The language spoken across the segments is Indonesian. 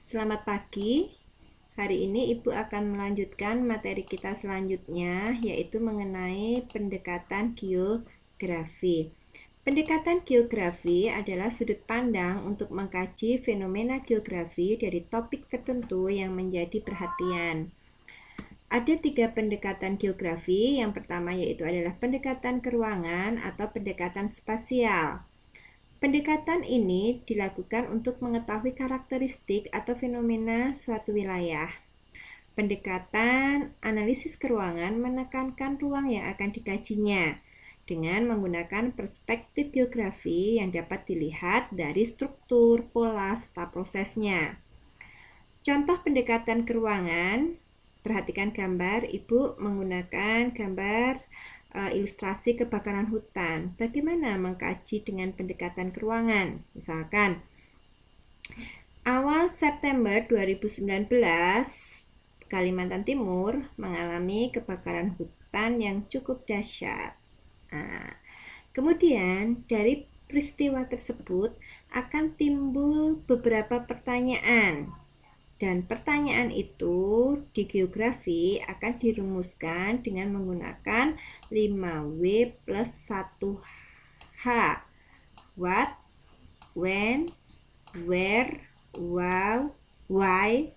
Selamat pagi. Hari ini Ibu akan melanjutkan materi kita selanjutnya, yaitu mengenai pendekatan geografi. Pendekatan geografi adalah sudut pandang untuk mengkaji fenomena geografi dari topik tertentu yang menjadi perhatian. Ada 3 pendekatan geografi. Yang pertama yaitu adalah pendekatan keruangan atau pendekatan spasial. Pendekatan ini dilakukan untuk mengetahui karakteristik atau fenomena suatu wilayah. Pendekatan analisis keruangan menekankan ruang yang akan dikajinya dengan menggunakan perspektif geografi yang dapat dilihat dari struktur, pola, serta prosesnya. Contoh pendekatan keruangan, perhatikan gambar, Ibu menggunakan gambar ilustrasi kebakaran hutan. Bagaimana mengkaji dengan pendekatan keruangan? Misalkan, awal September 2019, Kalimantan Timur mengalami kebakaran hutan yang cukup dahsyat. Nah, kemudian dari peristiwa tersebut akan timbul beberapa pertanyaan. Dan pertanyaan itu di geografi akan dirumuskan dengan menggunakan 5W plus 1H. What, when, where, why,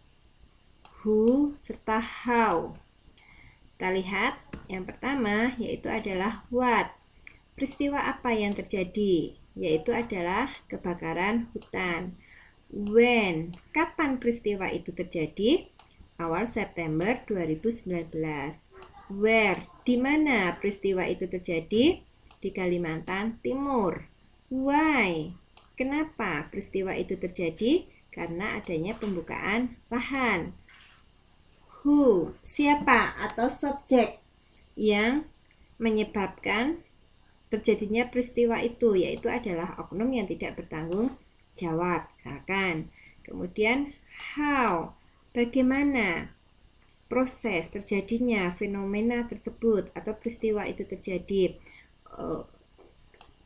who, serta how. Kita lihat yang pertama yaitu adalah what. Peristiwa apa yang terjadi? Yaitu adalah kebakaran hutan. When, kapan peristiwa itu terjadi? Awal September 2019. Where, di mana peristiwa itu terjadi? Di Kalimantan Timur. Why, kenapa peristiwa itu terjadi? Karena adanya pembukaan lahan. Who, siapa atau subjek yang menyebabkan terjadinya peristiwa itu, yaitu adalah oknum yang tidak bertanggung jawab, misalkan. Kemudian how, bagaimana proses terjadinya fenomena tersebut atau peristiwa itu terjadi.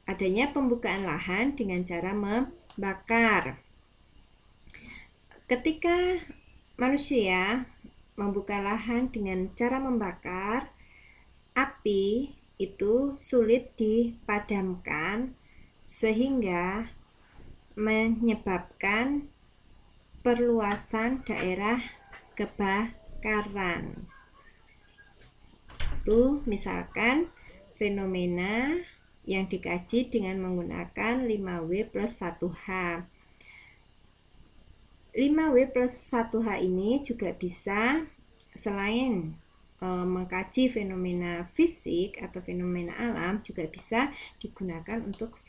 Adanya pembukaan lahan dengan cara membakar. Ketika manusia membuka lahan dengan cara membakar, api itu sulit dipadamkan sehingga menyebabkan perluasan daerah kebakaran. Itu misalkan fenomena yang dikaji dengan menggunakan 5W plus 1H. 5W plus 1H ini juga bisa selain mengkaji fenomena fisik atau fenomena alam, juga bisa digunakan untuk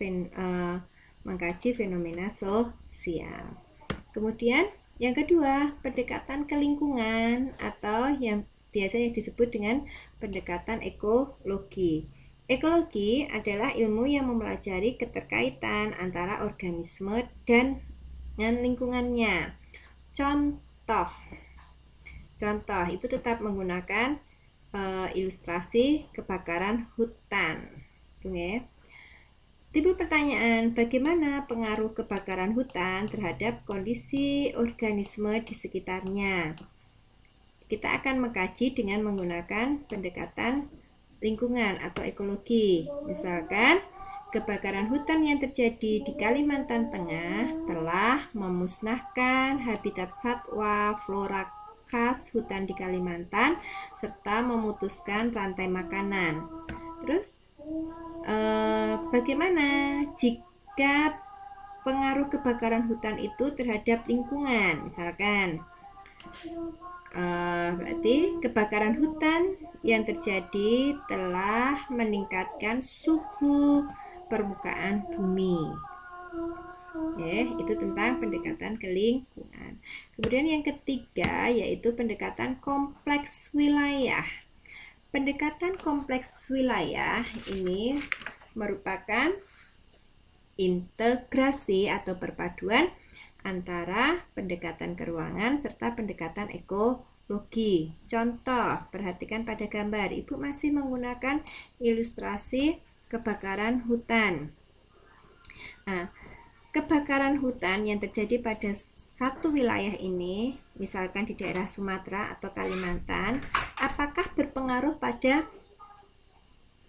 mengkaji fenomena sosial. Kemudian yang kedua, pendekatan ke lingkungan atau yang biasanya disebut dengan pendekatan ekologi. Ekologi adalah ilmu yang mempelajari keterkaitan antara organisme dan lingkungannya. Contoh, Ibu tetap menggunakan ilustrasi kebakaran hutan. Oke. Timbul pertanyaan, bagaimana pengaruh kebakaran hutan terhadap kondisi organisme di sekitarnya? Kita akan mengkaji dengan menggunakan pendekatan lingkungan atau ekologi. Misalkan, kebakaran hutan yang terjadi di Kalimantan Tengah telah memusnahkan habitat satwa, flora khas hutan di Kalimantan, serta memutuskan rantai makanan. Terus, bagaimana jika pengaruh kebakaran hutan itu terhadap lingkungan? Misalkan, berarti kebakaran hutan yang terjadi telah meningkatkan suhu permukaan bumi. Itu tentang pendekatan ke lingkungan. Kemudian yang ketiga yaitu pendekatan kompleks wilayah. Pendekatan kompleks wilayah ini merupakan integrasi atau perpaduan antara pendekatan keruangan serta pendekatan ekologi. Contoh, perhatikan pada gambar. Ibu masih menggunakan ilustrasi kebakaran hutan. Nah, kebakaran hutan yang terjadi pada satu wilayah ini, misalkan di daerah Sumatera atau Kalimantan, apakah berpengaruh pada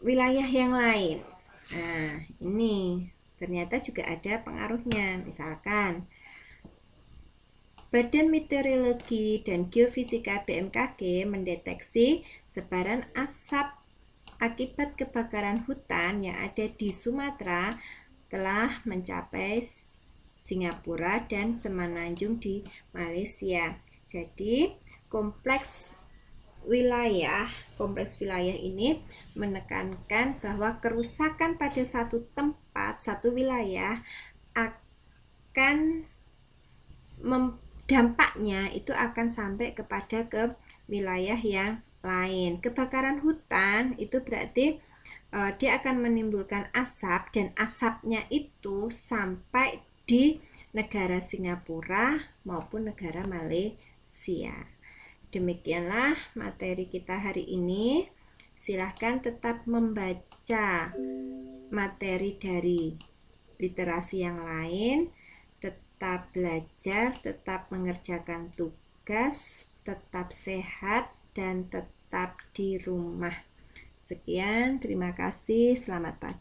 wilayah yang lain? Nah, ini ternyata juga ada pengaruhnya. Misalkan, Badan Meteorologi dan Geofisika BMKG mendeteksi sebaran asap akibat kebakaran hutan yang ada di Sumatera telah mencapai Singapura dan Semenanjung di Malaysia. Jadi, kompleks wilayah ini menekankan bahwa kerusakan pada satu tempat, satu wilayah akan dampaknya itu akan sampai kepada ke wilayah yang lain. Kebakaran hutan itu berarti dia akan menimbulkan asap dan asapnya itu sampai di negara Singapura maupun negara Malaysia. Demikianlah materi kita hari ini. Silahkan tetap membaca materi dari literasi yang lain, tetap belajar, tetap mengerjakan tugas, tetap sehat, dan tetap di rumah. Sekian, terima kasih, selamat pagi.